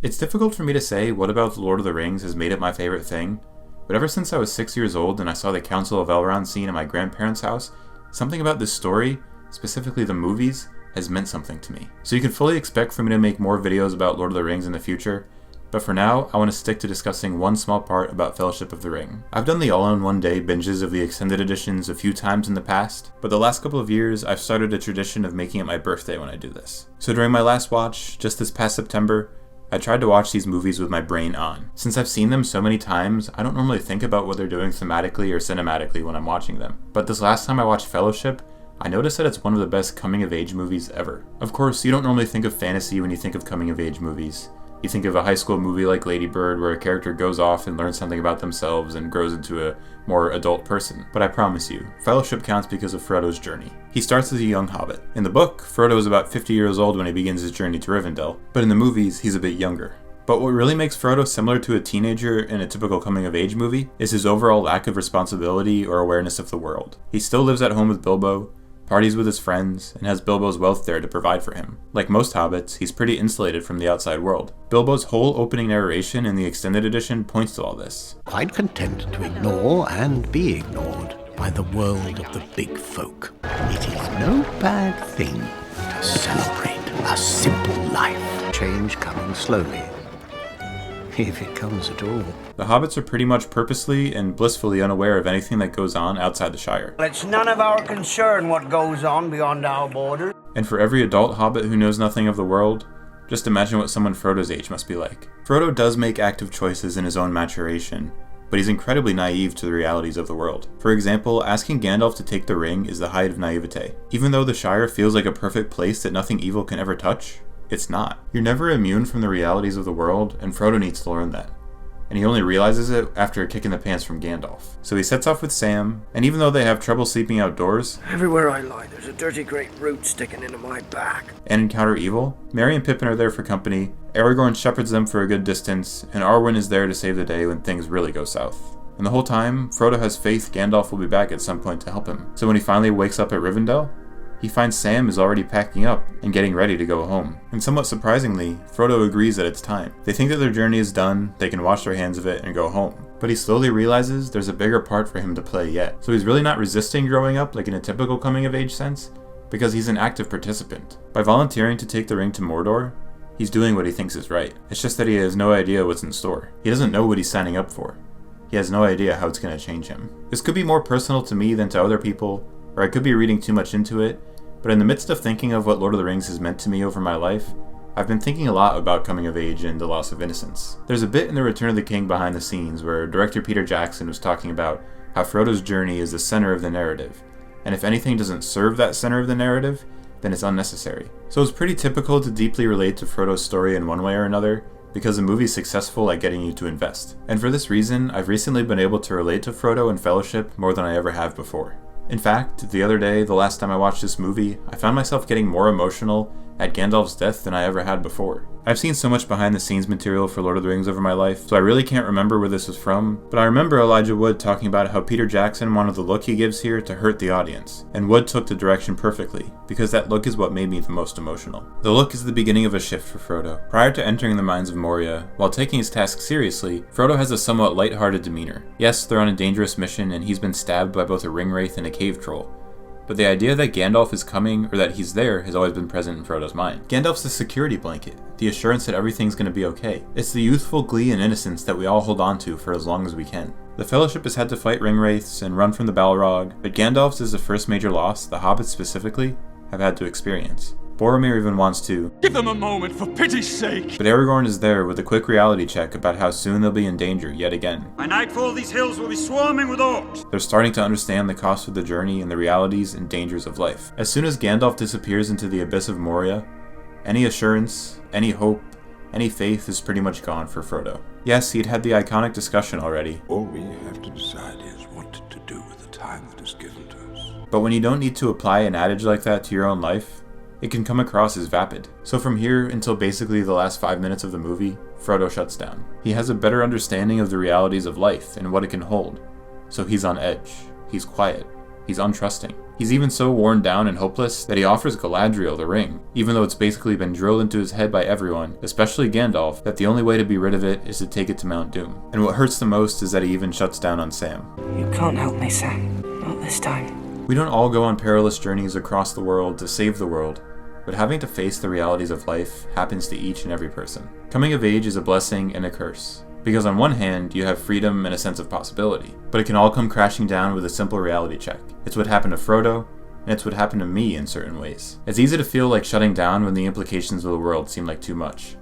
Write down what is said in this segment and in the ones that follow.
It's difficult for me to say what about The Lord of the Rings has made it my favorite thing, but ever since I was 6 years old and I saw the Council of Elrond scene at my grandparents' house, something about this story, specifically the movies, has meant something to me. So you can fully expect for me to make more videos about Lord of the Rings in the future, but for now, I want to stick to discussing one small part about Fellowship of the Ring. I've done the all-in-one-day binges of the extended editions a few times in the past, but the last couple of years, I've started a tradition of making it my birthday when I do this. So during my last watch, just this past September, I tried to watch these movies with my brain on. Since I've seen them so many times, I don't normally think about what they're doing thematically or cinematically when I'm watching them. But this last time I watched Fellowship, I noticed that it's one of the best coming-of-age movies ever. Of course, you don't normally think of fantasy when you think of coming-of-age movies. You think of a high school movie like Lady Bird where a character goes off and learns something about themselves and grows into a more adult person. But I promise you, Fellowship counts because of Frodo's journey. He starts as a young hobbit. In the book, Frodo is about 50 years old when he begins his journey to Rivendell, but in the movies, he's a bit younger. But what really makes Frodo similar to a teenager in a typical coming-of-age movie is his overall lack of responsibility or awareness of the world. He still lives at home with Bilbo, parties with his friends, and has Bilbo's wealth there to provide for him. Like most hobbits, he's pretty insulated from the outside world. Bilbo's whole opening narration in the extended edition points to all this. Quite content to ignore and be ignored by the world of the big folk. It is no bad thing to celebrate a simple life. Change coming slowly, if it comes at all. The hobbits are pretty much purposely and blissfully unaware of anything that goes on outside the Shire. It's none of our concern what goes on beyond our borders. And for every adult hobbit who knows nothing of the world, just imagine what someone Frodo's age must be like. Frodo does make active choices in his own maturation, but he's incredibly naive to the realities of the world. For example, asking Gandalf to take the ring is the height of naivete. Even though the Shire feels like a perfect place that nothing evil can ever touch, it's not. You're never immune from the realities of the world, and Frodo needs to learn that. And he only realizes it after a kick in the pants from Gandalf. So he sets off with Sam, and even though they have trouble sleeping outdoors, Everywhere I lie, there's a dirty great root sticking into my back. and encounter evil, Merry and Pippin are there for company, Aragorn shepherds them for a good distance, and Arwen is there to save the day when things really go south. And the whole time, Frodo has faith Gandalf will be back at some point to help him. So when he finally wakes up at Rivendell, he finds Sam is already packing up and getting ready to go home. And somewhat surprisingly, Frodo agrees that it's time. They think that their journey is done, they can wash their hands of it and go home. But he slowly realizes there's a bigger part for him to play yet. So he's really not resisting growing up like in a typical coming-of-age sense, because he's an active participant. By volunteering to take the ring to Mordor, he's doing what he thinks is right. It's just that he has no idea what's in store. He doesn't know what he's signing up for. He has no idea how it's going to change him. This could be more personal to me than to other people, or I could be reading too much into it, but in the midst of thinking of what Lord of the Rings has meant to me over my life, I've been thinking a lot about coming of age and the loss of innocence. There's a bit in The Return of the King behind the scenes where director Peter Jackson was talking about how Frodo's journey is the center of the narrative, and if anything doesn't serve that center of the narrative, then it's unnecessary. So it's pretty typical to deeply relate to Frodo's story in one way or another, because the movie's successful at getting you to invest. And for this reason, I've recently been able to relate to Frodo and Fellowship more than I ever have before. In fact, the other day, the last time I watched this movie, I found myself getting more emotional at Gandalf's death than I ever had before. I've seen so much behind the scenes material for Lord of the Rings over my life, so I really can't remember where this was from, but I remember Elijah Wood talking about how Peter Jackson wanted the look he gives here to hurt the audience, and Wood took the direction perfectly, because that look is what made me the most emotional. The look is the beginning of a shift for Frodo. Prior to entering the Mines of Moria, while taking his task seriously, Frodo has a somewhat lighthearted demeanor. Yes, they're on a dangerous mission and he's been stabbed by both a ring wraith and a cave troll, but the idea that Gandalf is coming, or that he's there, has always been present in Frodo's mind. Gandalf's the security blanket, the assurance that everything's going to be okay. It's the youthful glee and innocence that we all hold on to for as long as we can. The Fellowship has had to fight ring wraiths and run from the Balrog, but Gandalf's is the first major loss the hobbits specifically have had to experience. Boromir even wants to give them a moment, for pity's sake! But Aragorn is there with a quick reality check about how soon they'll be in danger yet again. By nightfall, these hills will be swarming with orcs. They're starting to understand the cost of the journey and the realities and dangers of life. As soon as Gandalf disappears into the abyss of Moria, any assurance, any hope, any faith is pretty much gone for Frodo. Yes, he'd had the iconic discussion already. All we have to decide is what to do with the time that is given to us. But when you don't need to apply an adage like that to your own life, it can come across as vapid. So from here until basically the last 5 minutes of the movie, Frodo shuts down. He has a better understanding of the realities of life and what it can hold. So he's on edge. He's quiet. He's untrusting. He's even so worn down and hopeless that he offers Galadriel the ring, even though it's basically been drilled into his head by everyone, especially Gandalf, that the only way to be rid of it is to take it to Mount Doom. And what hurts the most is that he even shuts down on Sam. You can't help me, Sam. Not this time. We don't all go on perilous journeys across the world to save the world, but having to face the realities of life happens to each and every person. Coming of age is a blessing and a curse. Because on one hand, you have freedom and a sense of possibility, but it can all come crashing down with a simple reality check. It's what happened to Frodo, and it's what happened to me in certain ways. It's easy to feel like shutting down when the implications of the world seem like too much.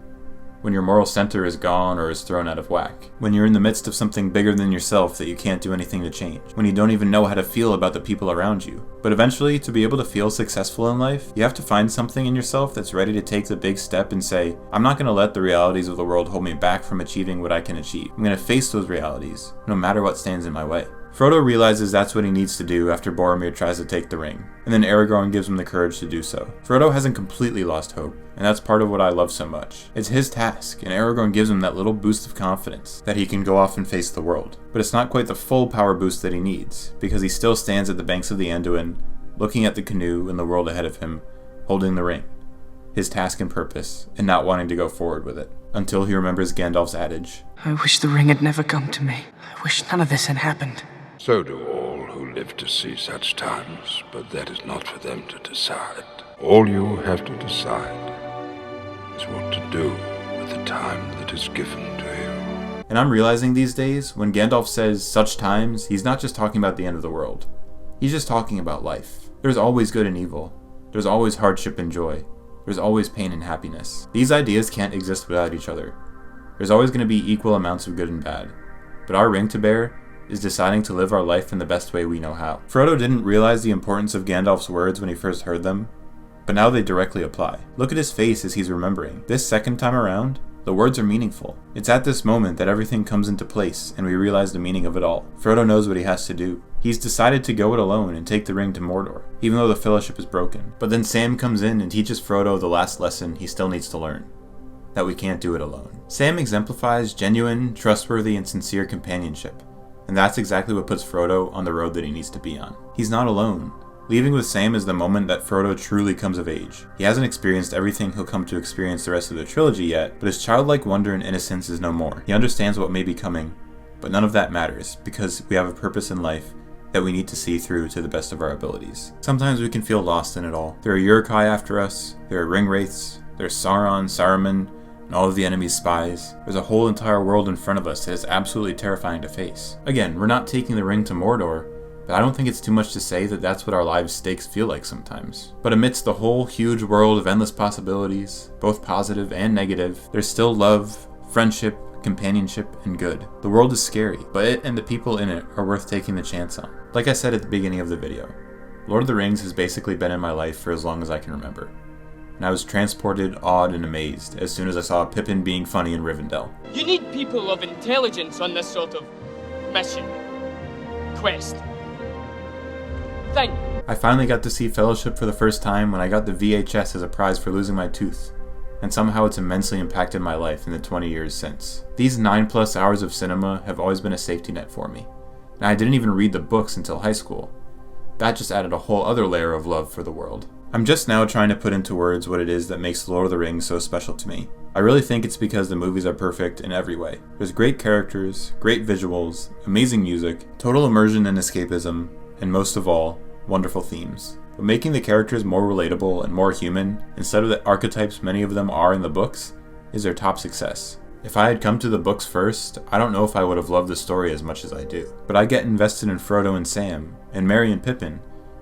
When your moral center is gone or is thrown out of whack. When you're in the midst of something bigger than yourself that you can't do anything to change. When you don't even know how to feel about the people around you. But eventually, to be able to feel successful in life, you have to find something in yourself that's ready to take the big step and say, I'm not going to let the realities of the world hold me back from achieving what I can achieve. I'm going to face those realities, no matter what stands in my way. Frodo realizes that's what he needs to do after Boromir tries to take the ring, and then Aragorn gives him the courage to do so. Frodo hasn't completely lost hope, and that's part of what I love so much. It's his task, and Aragorn gives him that little boost of confidence that he can go off and face the world. But it's not quite the full power boost that he needs, because he still stands at the banks of the Anduin, looking at the canoe and the world ahead of him, holding the ring. His task and purpose, and not wanting to go forward with it. Until he remembers Gandalf's adage. I wish the ring had never come to me. I wish none of this had happened. So do all who live to see such times, but that is not for them to decide. All you have to decide is what to do with the time that is given to you. And I'm realizing these days, when Gandalf says such times, he's not just talking about the end of the world. He's just talking about life. There's always good and evil. There's always hardship and joy. There's always pain and happiness. These ideas can't exist without each other. There's always going to be equal amounts of good and bad. But our ring to bear is deciding to live our life in the best way we know how. Frodo didn't realize the importance of Gandalf's words when he first heard them, but now they directly apply. Look at his face as he's remembering. This second time around, the words are meaningful. It's at this moment that everything comes into place and we realize the meaning of it all. Frodo knows what he has to do. He's decided to go it alone and take the ring to Mordor, even though the fellowship is broken. But then Sam comes in and teaches Frodo the last lesson he still needs to learn. That we can't do it alone. Sam exemplifies genuine, trustworthy, and sincere companionship. And that's exactly what puts Frodo on the road that he needs to be on. He's not alone. Leaving with Sam is the moment that Frodo truly comes of age. He hasn't experienced everything he'll come to experience the rest of the trilogy yet, but his childlike wonder and innocence is no more. He understands what may be coming, but none of that matters, because we have a purpose in life that we need to see through to the best of our abilities. Sometimes we can feel lost in it all. There are Uruk-hai after us, there are Ringwraiths, there's Sauron, Saruman, and all of the enemy's spies. There's a whole entire world in front of us that is absolutely terrifying to face. Again, we're not taking the ring to Mordor, but I don't think it's too much to say that that's what our lives' stakes feel like sometimes. But amidst the whole huge world of endless possibilities, both positive and negative, there's still love, friendship, companionship, and good. The world is scary, but it and the people in it are worth taking the chance on. Like I said at the beginning of the video, Lord of the Rings has basically been in my life for as long as I can remember. And I was transported, awed, and amazed as soon as I saw Pippin being funny in Rivendell. You need people of intelligence on this sort of mission. Quest. Thing. I finally got to see Fellowship for the first time when I got the VHS as a prize for losing my tooth, and somehow it's immensely impacted my life in the 20 years since. These 9+ hours of cinema have always been a safety net for me, and I didn't even read the books until high school. That just added a whole other layer of love for the world. I'm just now trying to put into words what it is that makes Lord of the Rings so special to me. I really think it's because the movies are perfect in every way. There's great characters, great visuals, amazing music, total immersion and escapism, and most of all, wonderful themes. But making the characters more relatable and more human, instead of the archetypes many of them are in the books, is their top success. If I had come to the books first, I don't know if I would have loved the story as much as I do. But I get invested in Frodo and Sam, and Merry and Pippin,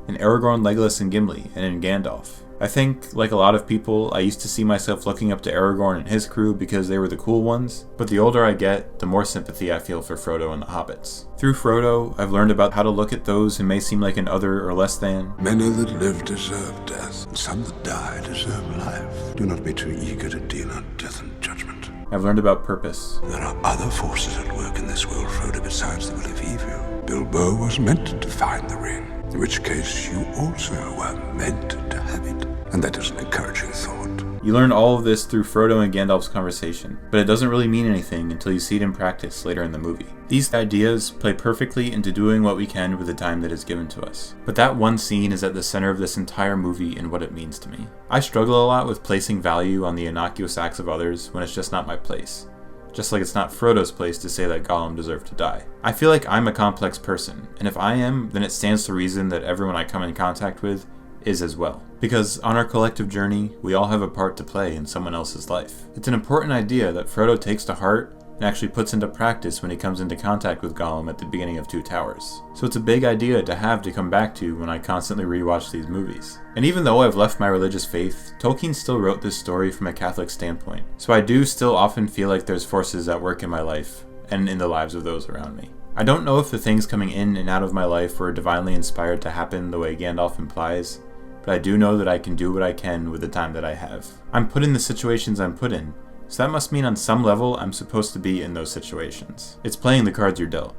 in Aragorn, Legolas, and Gimli, and in Gandalf. I think, like a lot of people, I used to see myself looking up to Aragorn and his crew because they were the cool ones, but the older I get, the more sympathy I feel for Frodo and the hobbits. Through Frodo, I've learned about how to look at those who may seem like an other or less than. Many that live deserve death, and some that die deserve life. Do not be too eager to deal out death and judgment. I've learned about purpose. There are other forces at work in this world, Frodo, besides the will of evil. Bilbo was meant to find the ring. In which case you also were meant to have it. And that is an encouraging thought. You learn all of this through Frodo and Gandalf's conversation, but it doesn't really mean anything until you see it in practice later in the movie. These ideas play perfectly into doing what we can with the time that is given to us. But that one scene is at the center of this entire movie and what it means to me. I struggle a lot with placing value on the innocuous acts of others when it's just not my place. Just like it's not Frodo's place to say that Gollum deserved to die. I feel like I'm a complex person, and if I am, then it stands to reason that everyone I come in contact with is as well. Because on our collective journey, we all have a part to play in someone else's life. It's an important idea that Frodo takes to heart and actually puts into practice when he comes into contact with Gollum at the beginning of Two Towers. So it's a big idea to have to come back to when I constantly rewatch these movies. And even though I've left my religious faith, Tolkien still wrote this story from a Catholic standpoint. So I do still often feel like there's forces at work in my life and in the lives of those around me. I don't know if the things coming in and out of my life were divinely inspired to happen the way Gandalf implies, but I do know that I can do what I can with the time that I have. I'm put in the situations I'm put in, so that must mean on some level I'm supposed to be in those situations. It's playing the cards you're dealt.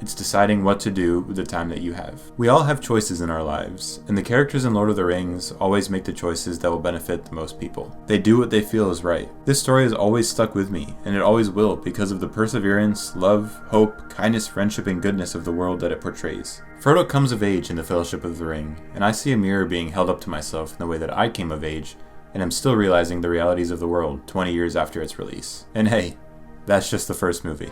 It's deciding what to do with the time that you have. We all have choices in our lives, and the characters in Lord of the Rings always make the choices that will benefit the most people. They do what they feel is right. This story has always stuck with me, and it always will because of the perseverance, love, hope, kindness, friendship, and goodness of the world that it portrays. Frodo comes of age in the Fellowship of the Ring, and I see a mirror being held up to myself in the way that I came of age, and I'm still realizing the realities of the world 20 years after its release. And hey, that's just the first movie.